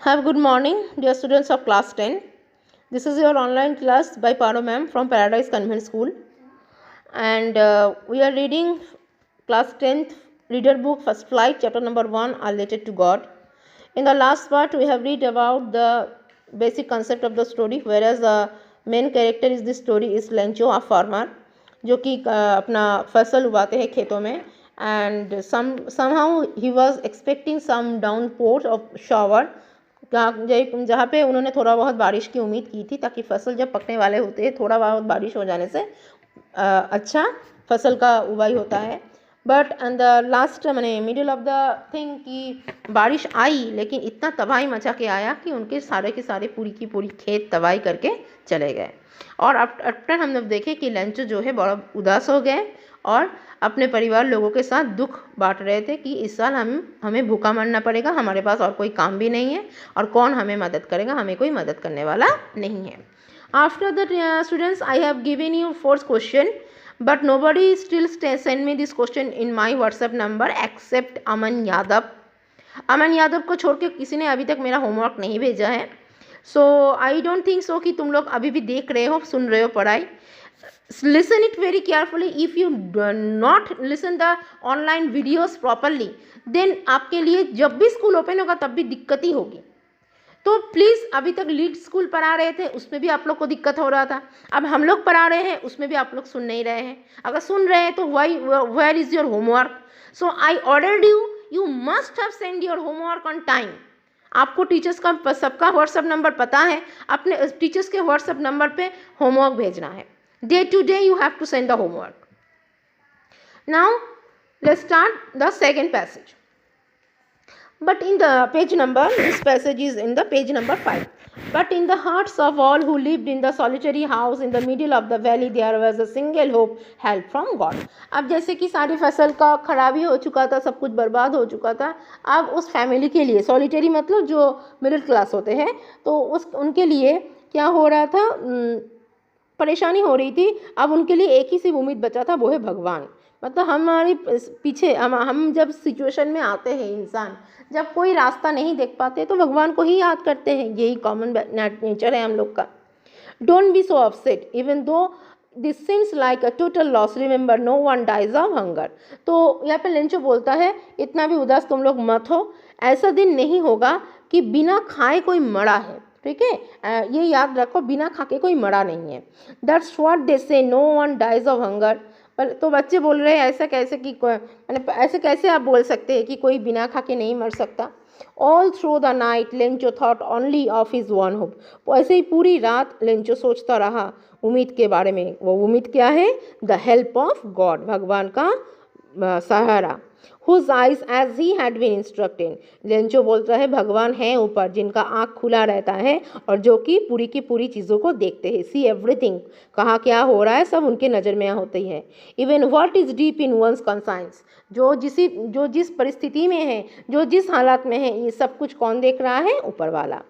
Have good morning, dear students of class 10. This is your online class by Paro ma'am from Paradise Convent School, and we are reading class 10th reader book First Flight, chapter number 1, are related to God. In the last part, we have read about the basic concept of the story, whereas the main character is this story is Lencho, a farmer, जो कि अपना फसल उगाते हैं खेतों में. And somehow he was expecting some downpour of shower, जहाँ पे उन्होंने थोड़ा बहुत बारिश की उम्मीद की थी, ताकि फसल जब पकने वाले होते हैं थोड़ा बहुत बारिश हो जाने से अच्छा फसल का उगाई होता है. बट एंड द लास्ट मैंने मिडिल ऑफ द थिंग कि बारिश आई, लेकिन इतना तबाही मचा के आया कि उनके सारे के सारे पूरी की पूरी खेत तबाही करके चले गए. और आफ्टर हम लोग देखे कि लेंचो जो है बड़ा उदास हो गए और अपने परिवार लोगों के साथ दुख बांट रहे थे कि इस साल हमें भूखा मरना पड़ेगा, हमारे पास और कोई काम भी नहीं है और कौन हमें मदद करेगा, हमें कोई मदद करने वाला नहीं है. After the students, I have given you 4 question, but nobody still send me this question in my WhatsApp number except अमन यादव. अमन यादव को छोड़ के किसी ने अभी तक मेरा होमवर्क नहीं भेजा है. सो आई डोंट थिंक सो कि तुम लोग अभी भी देख रहे हो, सुन रहे हो पढ़ाई. Listen it very carefully. If you do not listen the online videos properly, then आपके लिए जब भी स्कूल ओपन होगा तब भी दिक्कत ही होगी. तो प्लीज़, अभी तक लीड स्कूल पढ़ा रहे थे, उसमें भी आप लोग को दिक्कत हो रहा था. अब हम लोग पढ़ा रहे हैं, उसमें भी आप लोग सुन नहीं रहे हैं. अगर सुन रहे हैं तो where is your homework? So I ordered you must have send your homework on time. आपको टीचर्स का सबका व्हाट्सएप नंबर पता है, अपने टीचर्स के व्हाट्सएप नंबर पे होमवर्क भेजना है. Day to day you have to send the homework. Now let's start the second passage. But in the page number, this passage is in the page number 5. But in the hearts of all who lived in the solitary house in the middle of the valley, there was a single hope, help from God. अब जैसे कि सारी फसल का खराबी हो चुका था, सब कुछ बर्बाद हो चुका था, अब उस फैमिली के लिए, सॉलिटरी मतलब जो मिडिल क्लास होते हैं, तो उनके लिए क्या हो रहा था, परेशानी हो रही थी. अब उनके लिए एक ही सिर्फ उम्मीद बचा था, वो है भगवान. मतलब हमारे पीछे हम जब सिचुएशन में आते हैं, इंसान जब कोई रास्ता नहीं देख पाते तो भगवान को ही याद करते हैं. यही कॉमन नेचर है हम लोग का. Don't be so upset even though this seems like a total loss, remember no one dies of hunger. तो यहाँ पे लेंचो बोलता है, इतना भी उदास तुम लोग मत हो, ऐसा दिन नहीं होगा कि बिना खाए कोई मरा है. ठीक है, ये याद रखो, बिना खा के कोई मरा नहीं है. That's what they say, no one dies of hunger. पर तो बच्चे बोल रहे हैं ऐसा कैसे कि ऐसे कैसे आप बोल सकते हैं कि कोई बिना खा के नहीं मर सकता. All through the night Lencho thought only of his one hope. ऐसे ही पूरी रात लेंचो सोचता रहा उम्मीद के बारे में. वो उम्मीद क्या है? द हेल्प ऑफ गॉड, भगवान का सहारा. Whose eyes as he had been instructed. Lencho बोलता है भगवान हैं ऊपर, जिनका आँख खुला रहता है और जो कि पूरी की पूरी चीज़ों को देखते हैं. सी एवरीथिंग, कहाँ क्या हो रहा है सब उनके नज़र में होती है. Even what is deep in one's conscience, जो जिस परिस्थिति में है, जो जिस हालात में है, ये सब कुछ कौन देख रहा है? ऊपर वाला.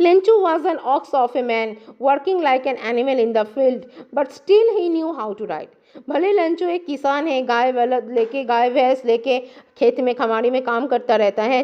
Lenchu was an ox of a man working like an animal in the field, but still he knew how to write. भले लेंचो एक किसान है, गाय भैंस लेके खेत में खमारी में काम करता रहता है,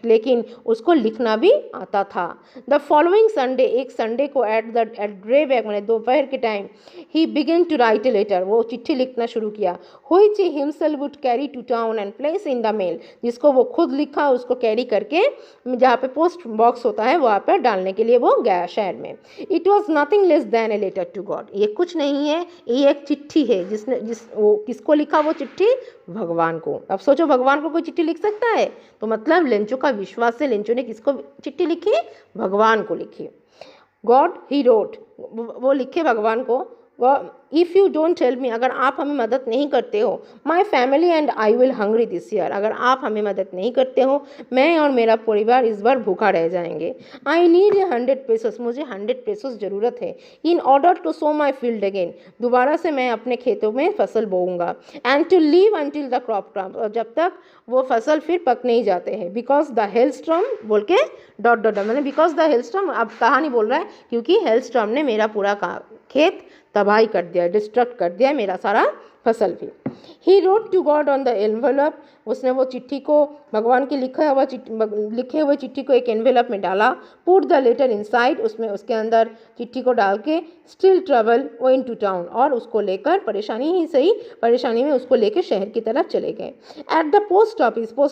लेकिन उसको लिखना भी आता था. द फॉलोइंग संडे, एक संडे को एट ग्रे बैक मैंने दोपहर के time, he began to right a letter, वो चिट्ठी लिखना शुरू किया. Which he himself would carry to town and place in the mail, जिसको वो खुद लिखा, उसको कैरी करके जहाँ पे पोस्ट बॉक्स होता है वहाँ पर डालने के लिए वो गया शहर में. It was nothing less than a letter to God. ये कुछ नहीं है, ये एक चिट्ठी है. वो किसको लिखा वो चिट्ठी? भगवान को. अब सोचो, भगवान को कोई चिट्ठी लिख सकता है? तो मतलब लेंचो का विश्वास से लेंचो ने किसको चिट्ठी लिखी? भगवान को लिखी. गॉड ही रोट, वो लिखे भगवान को. If you don't help me, अगर आप हमें मदद नहीं करते हो, my family and I will hungry this year, अगर आप हमें मदद नहीं करते हो, मैं और मेरा परिवार इस बार भूखा रह जाएंगे. आई नीड 100 पेसोस, मुझे 100 पेसोस ज़रूरत है. In order to sow my field again, दोबारा से मैं अपने खेतों में फसल बोऊंगा. And to live until the crop trans, और जब तक वो फसल फिर पक नहीं जाते हैं. बिकॉज द हेलस्टॉर्म बोल के डॉट मैंने बिकॉज द हेलस्टॉर्म, अब कहानी बोल रहा है क्योंकि हेलस्टॉर्म ने मेरा पूरा खेत तबाही कर दिया, डिस्ट्रक्ट कर दिया मेरा सारा फसल भी। He wrote to God on the envelope, उसने वो चिट्ठी को, भगवान की लिखे हुए चिट्ठी को एक एनवेलप में डाला। पुट द लेटर इनसाइड, उसमें उसके अंदर चिट्ठी को डाल के still travel went to town, और उसको लेकर परेशानी ही सही, परेशानी में उसको लेकर शहर की तरफ चले गए। एट द पोस्ट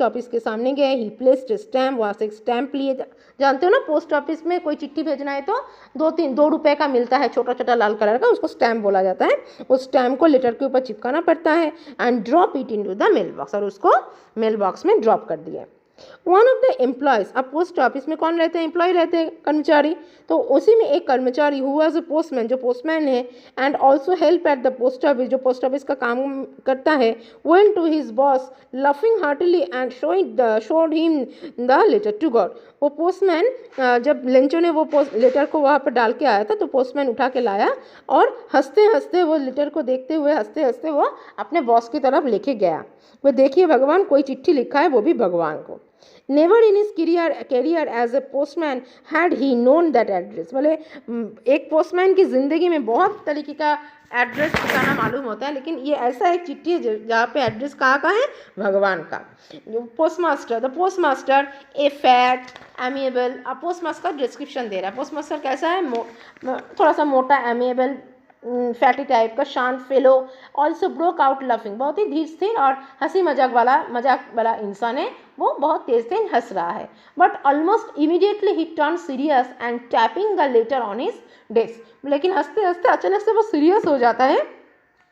ऑफिस के सामने गए। ही प्लेस्ड स्टैम्प, वहाँ से एक स्टैम्प लिए। जानते हो ना, पोस्ट ऑफिस में कोई चिट्ठी भेजना है तो 2 रुपए का मिलता है, छोटा छोटा लाल कलर का, उसको स्टैम्प बोला जाता है। उस स्टैम्प को लेटर के ऊपर चिपकाना पड़ता है। And drop it into the mail box, और उसको मेल बॉक्स में ड्रॉप कर दिया। वन ऑफ द एम्प्लॉयज़, अब पोस्ट ऑफिस में कौन रहते हैं? एम्प्लॉय रहते हैं, कर्मचारी। तो उसी में एक कर्मचारी हु वाज अ पोस्टमैन, जो पोस्टमैन है, and also help at the post office, जो पोस्ट ऑफिस का काम करता है, went to his boss laughing heartily and showed him the letter to God. वो पोस्टमैन, जब लेंचो ने वो लेटर को वहाँ पर डाल के आया था, तो पोस्टमैन उठा के लाया और हंसते हंसते वो लेटर को देखते हुए हंसते हंसते वो अपने बॉस की तरफ लेके गया। वो देखिए भगवान, कोई चिट्ठी लिखा है, वो भी भगवान को। Never in his career as a postman had he known that address, बोले एक पोस्टमैन की ज़िंदगी में बहुत तरीके का एड्रेस ठिकाना मालूम होता है, लेकिन ये ऐसा एक चिट्ठी है जहाँ पे एड्रेस कहाँ का है? भगवान का। Postmaster, the postmaster A fat amiable, अब पोस्टमास्टर का डिस्क्रिप्शन दे रहा है। पोस्टमास्टर कैसा है? थोड़ा सा मोटा, एमिएबल, फैटी टाइप का, शांत fellow, also broke out laughing, बहुत ही धीर स्थिर और हंसी मजाक वाला इंसान है। वो बहुत तेज तेज हंस रहा है। But almost immediately he turn serious and tapping the later on his desk, लेकिन हंसते हंसते अचानक से वो सीरियस हो जाता है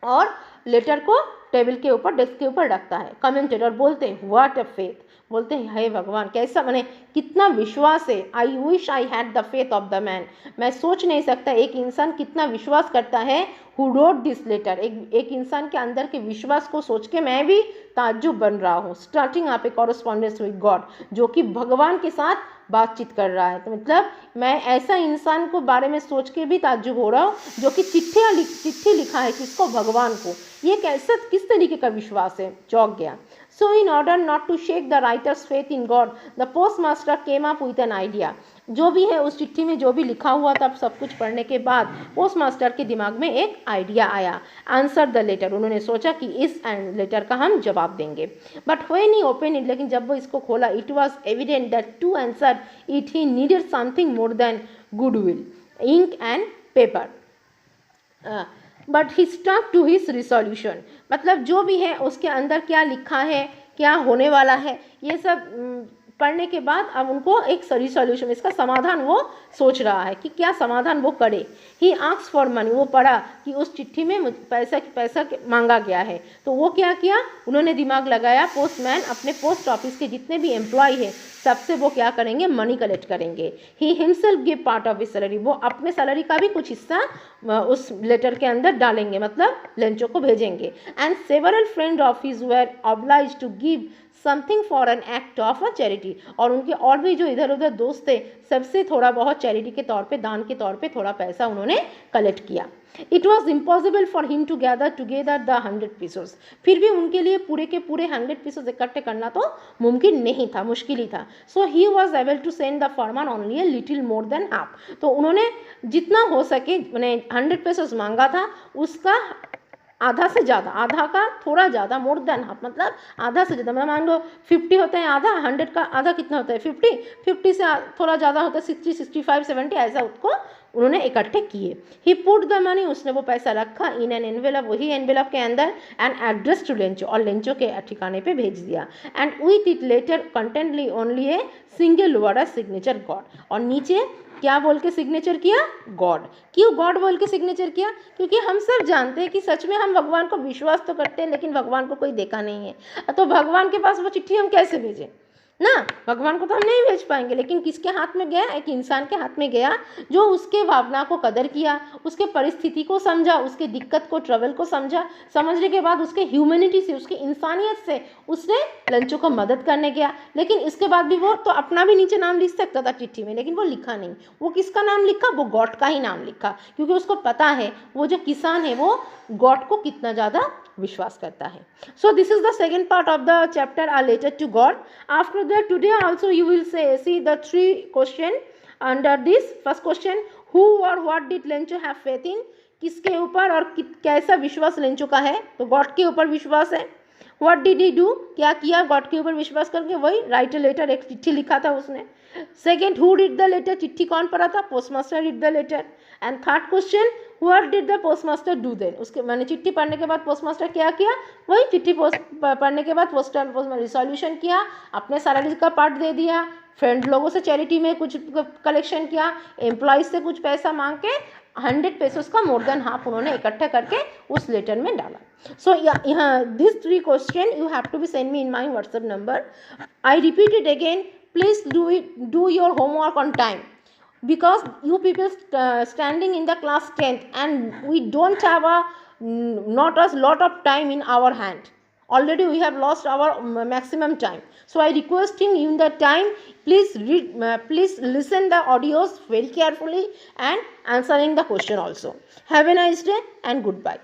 और लेटर को टेबल के ऊपर, डेस्क के ऊपर रखता है। कमेंटेटर बोलते हैं, व्हाट अ फेथ, बोलते हैं हे भगवान, कैसा, मैंने कितना विश्वास है। I wish I had the faith of the man, मैं सोच नहीं सकता एक इंसान कितना विश्वास करता है। हु रोट दिस लेटर, एक इंसान के अंदर के विश्वास को सोच के मैं भी ताज्जुब बन रहा हूँ। स्टार्टिंग आप ए कॉरेस्पॉन्डेंस विद गॉड, जो कि भगवान के साथ बातचीत कर रहा है। तो मतलब मैं ऐसा इंसान को बारे में सोच के भी ताज्जुब हो रहा हूँ जो कि चिट्ठी लिखा है किसको? भगवान को। ये कैसा, किस तरीके का विश्वास है? चौंक गया। So in order not to shake the writer's faith in God, the postmaster came up with an idea. जो भी है उस चिट्ठी में जो भी लिखा हुआ था, सब कुछ पढ़ने के बाद पोस्टमास्टर के दिमाग में एक आइडिया आया। आंसर द लेटर, उन्होंने सोचा कि इस लेटर का हम जवाब देंगे। But when he open it, लेकिन जब वो इसको खोला, it was evident that to answer it he needed something more than goodwill, ink and paper. But he stuck to his resolution, मतलब जो भी है उसके अंदर क्या लिखा है, क्या होने वाला है, ये सब पढ़ने के बाद अब उनको एक रिसोल्यूशन, इसका समाधान वो सोच रहा है कि क्या समाधान वो करे। ही आस्क्स फॉर मनी, वो पढ़ा कि उस चिट्ठी में पैसा मांगा गया है, तो वो क्या किया, उन्होंने दिमाग लगाया। पोस्टमैन अपने पोस्ट ऑफिस के जितने भी एम्प्लॉय है सबसे वो क्या करेंगे? मनी कलेक्ट करेंगे। He himself give part of his salary, वो अपने सैलरी का भी कुछ हिस्सा उस लेटर के अंदर डालेंगे, मतलब लेंचो को भेजेंगे। And several friend of his were obliged to give something for an act of a charity, और उनके और भी जो इधर उधर दोस्त थे सबसे थोड़ा बहुत चैरिटी के तौर पे, दान के तौर पे थोड़ा पैसा उन्होंने कलेक्ट किया। It was impossible for him to gather together the 100 pieces, फिर भी उनके लिए पूरे के पूरे 100 पीसेस इकट्ठे करना तो मुमकिन नहीं था, मुश्किल ही था। So he was able to send the foreman only a little more than half, तो उन्होंने जितना हो सके, मैंने 100 पीसेस मांगा था, उसका आधा से ज़्यादा, आधा का थोड़ा ज़्यादा, मोर देन हाफ मतलब आधा से ज़्यादा, मैं मान लो 50 होता है आधा, 100 का आधा कितना होता है? 50 से थोड़ा ज़्यादा होता है 60, 65, 70, ऐसा उसको उन्होंने इकट्ठे किए। ही पुट द मनी, उसने वो पैसा रखा इन एन एनवेलप, वही एनवेलप के अंदर, एंड एड्रेस टू लेंचो, और लेंचो के ठिकाने पे भेज दिया। And with it letter content only a single word signature God, और नीचे क्या बोल के सिग्नेचर किया? गॉड। क्यों गॉड बोल के सिग्नेचर किया? क्योंकि हम सब जानते हैं कि सच में हम भगवान को विश्वास तो करते हैं, लेकिन भगवान को कोई देखा नहीं है, तो भगवान के पास वो चिट्ठी हम कैसे भेजें ना? भगवान को तो हम नहीं भेज पाएंगे, लेकिन किसके हाथ में गया? एक इंसान के हाथ में गया जो उसके भावना को कदर किया, उसके परिस्थिति को समझा, उसके दिक्कत को, ट्रबल को समझा, समझने के बाद उसके ह्यूमैनिटी से, उसकी इंसानियत से उसने लंचों को मदद करने गया। लेकिन इसके बाद भी वो तो अपना भी नीचे नाम लिख सकता था चिट्ठी में, लेकिन वो लिखा नहीं। वो किसका नाम लिखा? वो गॉड का ही नाम लिखा, क्योंकि उसको पता है वो जो किसान है वो गॉड को कितना ज़्यादा विश्वास करता है। So this is the second part of the chapter a letter to God. After that today also you will see the 3 question under this. First question, who और what did Lencho have faith in, किसके ऊपर और कैसा विश्वास ले चुका है, तो गॉड के ऊपर विश्वास है। व्हाट डिड ही डू, क्या किया गॉड के ऊपर विश्वास करके, वही राइट अ लेटर, एक चिट्ठी लिखा था उसने। Second, who did the letter, चिट्ठी कौन पढ़ा था, postmaster did the letter. And third question, what did the postmaster do then, उसके मैंने चिट्ठी पढ़ने के बाद पोस्टमास्टर क्या किया, वही चिट्ठी पढ़ने के बाद पोस्टमास्टर रिसोल्यूशन किया, अपने सैलरी का पार्ट दे दिया, फ्रेंड लोगों से चैरिटी में कुछ कलेक्शन किया, एम्प्लॉयज से कुछ पैसा मांग के 100 पेसोस का मोर देन हाफ उन्होंने इकट्ठा करके उस लेटर में डाला। सो यहाँ this 3 question you have to be send me in my WhatsApp number. I repeat it again, please do your homework on time, because you people standing in the class 10th and we don't have not a lot of time in our hand. Already we have lost our maximum time, so I requesting in the time, please read, please listen the audios very carefully and answering the question also. Have a nice day and goodbye.